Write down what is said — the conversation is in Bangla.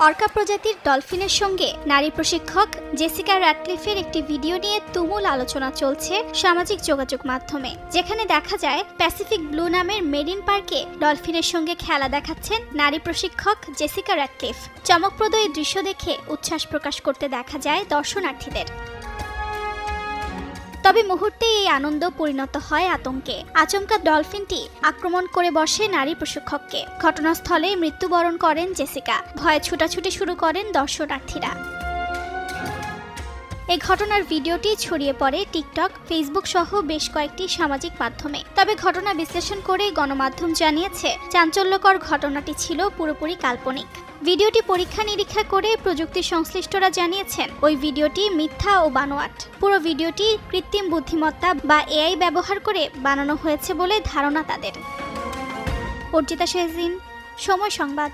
অর্কা প্রজাতির ডলফিনের সঙ্গে নারী প্রশিক্ষক জেসিকা র্যাডক্লিফের একটি ভিডিও নিয়ে তুমুল আলোচনা চলছে সামাজিক যোগাযোগ মাধ্যমে, যেখানে দেখা যায় প্যাসিফিক ব্লু নামের মেরিন পার্কে ডলফিনের সঙ্গে খেলা দেখাচ্ছেন নারী প্রশিক্ষক জেসিকা র্যাডক্লিফ। চমকপ্রদ এই দৃশ্য দেখে উচ্ছ্বাস প্রকাশ করতে দেখা যায় দর্শনার্থীদের। তবে মুহূর্তে এই আনন্দ পরিণত হয় আতঙ্কে। আচমকা ডলফিনটি আক্রমণ করে বসে নারী প্রশিক্ষককে। ঘটনাস্থলে মৃত্যুবরণ করেন জেসিকা। ভয়ে ছুটাছুটি শুরু করেন দর্শনার্থীরা। এই ঘটনার ভিডিওটি ছড়িয়ে পড়ে টিকটক, ফেসবুক সহ বেশ কয়েকটি সামাজিক মাধ্যমে। তবে ঘটনা বিশ্লেষণ করে গণমাধ্যম জানিয়েছে, চাঞ্চল্যকর ঘটনাটি ছিল পুরোপুরি কাল্পনিক। ভিডিওটি পরীক্ষা নিরীক্ষা করে প্রযুক্তি সংশ্লিষ্টরা জানিয়েছেন ওই ভিডিওটি মিথ্যা ও বানোয়াট। পুরো ভিডিওটি কৃত্রিম বুদ্ধিমত্তা বা এআই ব্যবহার করে বানানো হয়েছে বলে ধারণা তাদের। অর্জিতা শেহজিন, সময় সংবাদ।